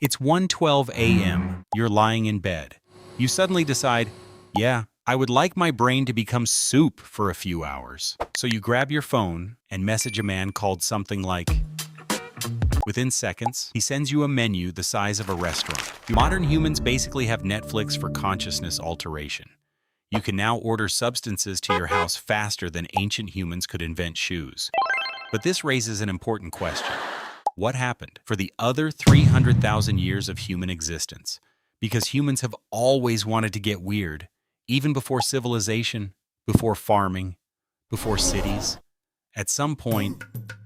It's 1:12 a.m., you're lying in bed. You suddenly decide, yeah, I would like my brain to become soup for a few hours. So you grab your phone and message a man called something like, within seconds, he sends you a menu the size of a restaurant. Modern humans basically have Netflix for consciousness alteration. You can now order substances to your house faster than ancient humans could invent shoes. But this raises an important question. What happened for the other 300,000 years of human existence? Because humans have always wanted to get weird, even before civilization, before farming, before cities. At some point,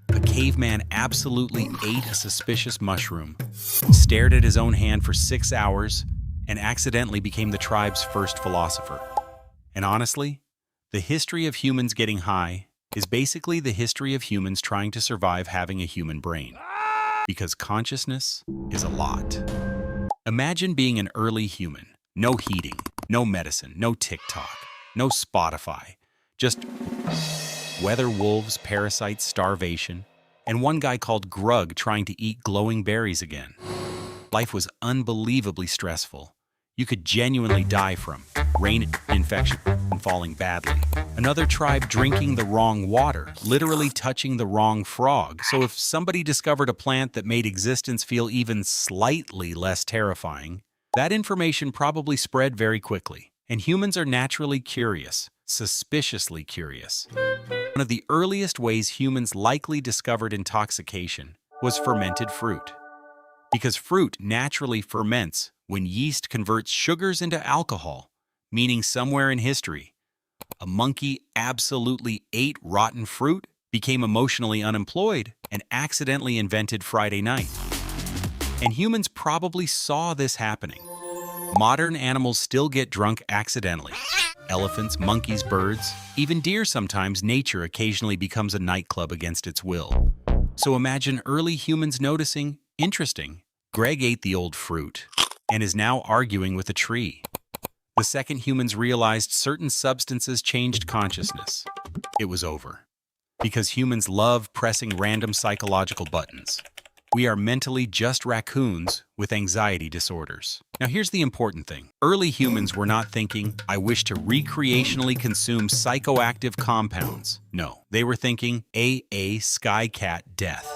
a caveman absolutely ate a suspicious mushroom, stared at his own hand for 6 hours, and accidentally became the tribe's first philosopher. And honestly, the history of humans getting high is basically the history of humans trying to survive having a human brain. Because consciousness is a lot. Imagine being an early human. No heating, no medicine, no TikTok, no Spotify. Just weather wolves, parasites, starvation, and one guy called Grug trying to eat glowing berries again. Life was unbelievably stressful. You could genuinely die from rain infection and falling badly. Another tribe drinking the wrong water, literally touching the wrong frog. So if somebody discovered a plant that made existence feel even slightly less terrifying, that information probably spread very quickly. And humans are naturally curious, suspiciously curious. One of the earliest ways humans likely discovered intoxication was fermented fruit. Because fruit naturally ferments when yeast converts sugars into alcohol, meaning somewhere in history, a monkey absolutely ate rotten fruit, became emotionally unemployed, and accidentally invented Friday night. And humans probably saw this happening. Modern animals still get drunk accidentally. Elephants, monkeys, birds, even deer sometimes. Nature occasionally becomes a nightclub against its will. So imagine early humans noticing, interesting, Greg ate the old fruit and is now arguing with a tree. The second humans realized certain substances changed consciousness, it was over. Because humans love pressing random psychological buttons. We are mentally just raccoons with anxiety disorders. Now here's the important thing. Early humans were not thinking, I wish to recreationally consume psychoactive compounds. No, they were thinking, skycat death.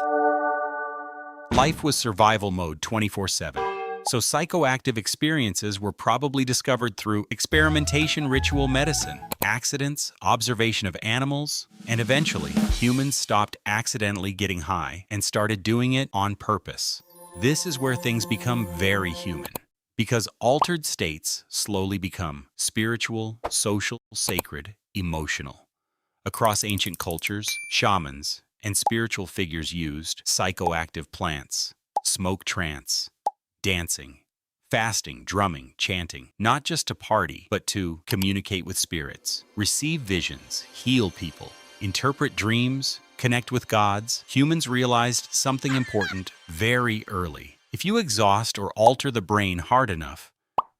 Life was survival mode 24/7. So psychoactive experiences were probably discovered through experimentation, ritual medicine, accidents, observation of animals, and eventually, humans stopped accidentally getting high and started doing it on purpose. This is where things become very human, because altered states slowly become spiritual, social, sacred, emotional. Across ancient cultures, shamans and spiritual figures used psychoactive plants, smoke trance, dancing, fasting, drumming, chanting, not just to party, but to communicate with spirits, receive visions, heal people, interpret dreams, connect with gods. Humans realized something important very early. If you exhaust or alter the brain hard enough,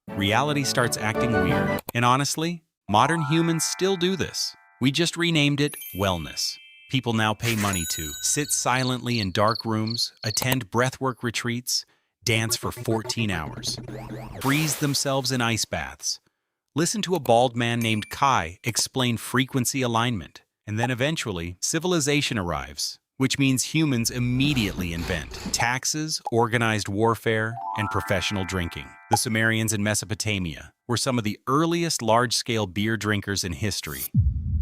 reality starts acting weird. And honestly, modern humans still do this. We just renamed it wellness. People now pay money to sit silently in dark rooms, attend breathwork retreats, dance for 14 hours, freeze themselves in ice baths, listen to a bald man named Kai explain frequency alignment, and then eventually civilization arrives, which means humans immediately invent taxes, organized warfare, and professional drinking. The Sumerians in Mesopotamia were some of the earliest large-scale beer drinkers in history.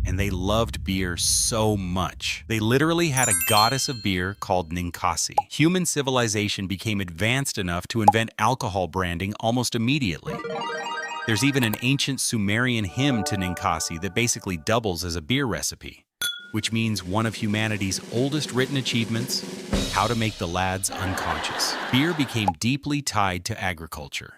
And they loved beer so much. They literally had a goddess of beer called Ninkasi. Human civilization became advanced enough to invent alcohol branding almost immediately. There's even an ancient Sumerian hymn to Ninkasi that basically doubles as a beer recipe, which means one of humanity's oldest written achievements, how to make the lads unconscious. Beer became deeply tied to agriculture.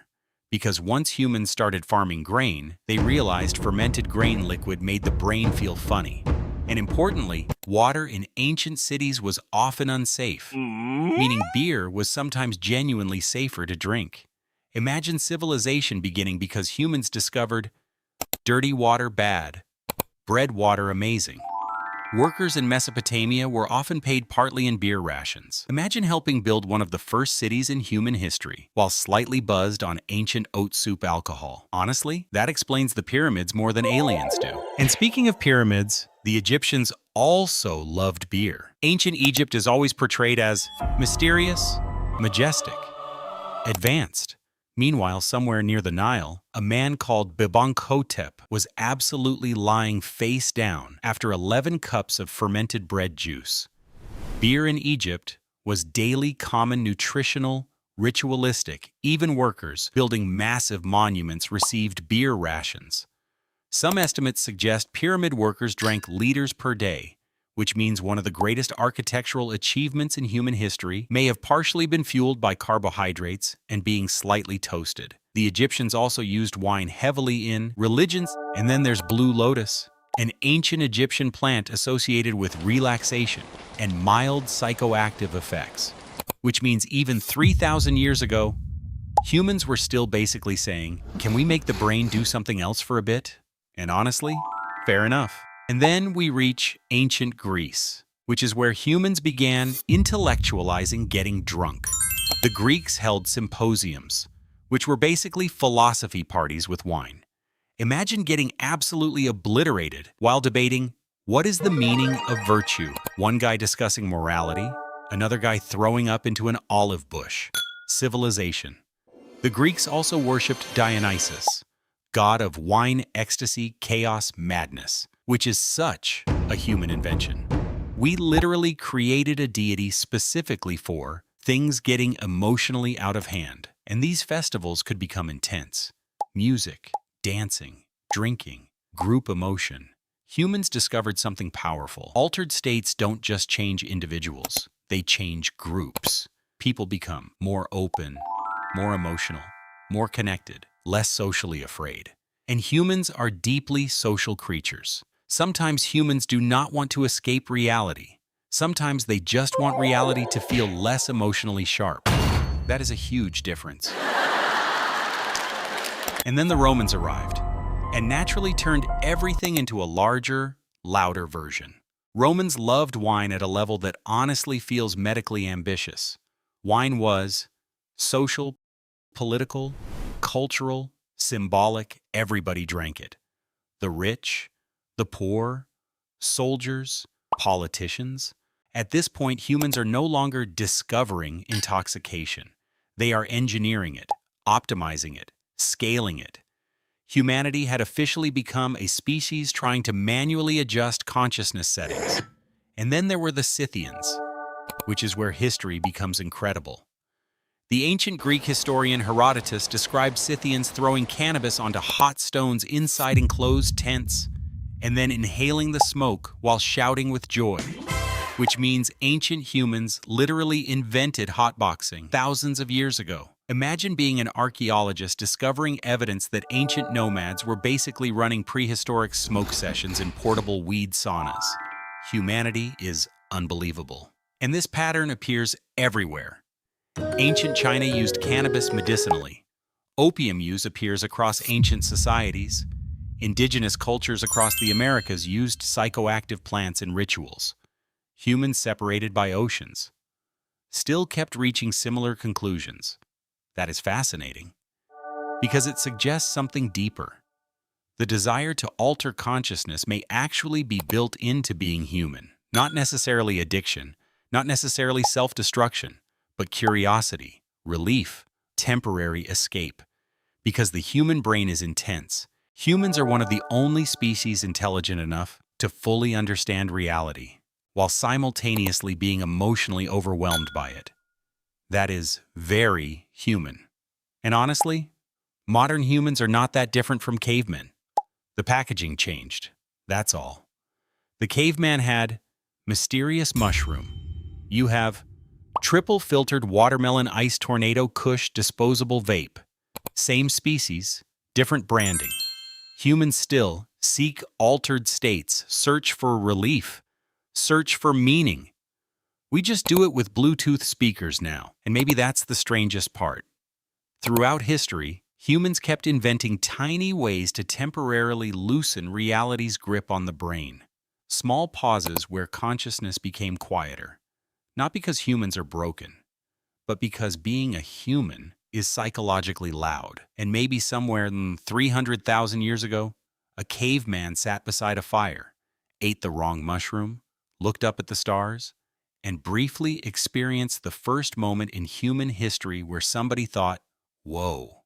Because once humans started farming grain, they realized fermented grain liquid made the brain feel funny. And importantly, water in ancient cities was often unsafe, meaning beer was sometimes genuinely safer to drink. Imagine civilization beginning because humans discovered dirty water bad, bread water amazing. Workers in Mesopotamia were often paid partly in beer rations. Imagine helping build one of the first cities in human history, while slightly buzzed on ancient oat soup alcohol. Honestly, that explains the pyramids more than aliens do. And speaking of pyramids, the Egyptians also loved beer. Ancient Egypt is always portrayed as mysterious, majestic, advanced. Meanwhile, somewhere near the Nile, a man called Bibankhotep was absolutely lying face down after 11 cups of fermented bread juice. Beer in Egypt was daily common, nutritional, ritualistic. Even workers building massive monuments received beer rations. Some estimates suggest pyramid workers drank liters per day, which means one of the greatest architectural achievements in human history may have partially been fueled by carbohydrates and being slightly toasted. The Egyptians also used wine heavily in religions. And then there's blue lotus, an ancient Egyptian plant associated with relaxation and mild psychoactive effects, which means even 3,000 years ago, humans were still basically saying, can we make the brain do something else for a bit? And honestly, fair enough. And then we reach ancient Greece, which is where humans began intellectualizing getting drunk. The Greeks held symposiums, which were basically philosophy parties with wine. Imagine getting absolutely obliterated while debating what is the meaning of virtue. One guy discussing morality, another guy throwing up into an olive bush. Civilization. The Greeks also worshipped Dionysus, god of wine, ecstasy, chaos, madness, which is such a human invention. We literally created a deity specifically for things getting emotionally out of hand, and these festivals could become intense. Music, dancing, drinking, group emotion. Humans discovered something powerful. Altered states don't just change individuals, they change groups. People become more open, more emotional, more connected, less socially afraid. And humans are deeply social creatures. Sometimes humans do not want to escape reality. Sometimes they just want reality to feel less emotionally sharp. That is a huge difference. And then the Romans arrived, and naturally turned everything into a larger, louder version. Romans loved wine at a level that honestly feels medically ambitious. Wine was social, political, cultural, symbolic. Everybody drank it. The rich, the poor, soldiers, politicians. At this point, humans are no longer discovering intoxication. They are engineering it, optimizing it, scaling it. Humanity had officially become a species trying to manually adjust consciousness settings. And then there were the Scythians, which is where history becomes incredible. The ancient Greek historian Herodotus described Scythians throwing cannabis onto hot stones inside enclosed tents, and then inhaling the smoke while shouting with joy, which means ancient humans literally invented hotboxing thousands of years ago. Imagine being an archaeologist discovering evidence that ancient nomads were basically running prehistoric smoke sessions in portable weed saunas. Humanity is unbelievable. And this pattern appears everywhere. Ancient China used cannabis medicinally. Opium use appears across ancient societies. Indigenous cultures across the Americas used psychoactive plants in rituals. Humans separated by oceans still kept reaching similar conclusions. That is fascinating, because it suggests something deeper. The desire to alter consciousness may actually be built into being human, not necessarily addiction, not necessarily self-destruction, but curiosity, relief, temporary escape. Because the human brain is intense, humans are one of the only species intelligent enough to fully understand reality, while simultaneously being emotionally overwhelmed by it. That is very human. And honestly, modern humans are not that different from cavemen. The packaging changed, that's all. The caveman had mysterious mushroom. You have triple filtered watermelon ice tornado Kush disposable vape. Same species, different branding. Humans still seek altered states, search for relief, search for meaning. We just do it with Bluetooth speakers now, and maybe that's the strangest part. Throughout history, humans kept inventing tiny ways to temporarily loosen reality's grip on the brain. Small pauses where consciousness became quieter. Not because humans are broken, but because being a human is psychologically loud. And maybe somewhere 300,000 years ago, a caveman sat beside a fire, ate the wrong mushroom, looked up at the stars, and briefly experienced the first moment in human history where somebody thought, whoa,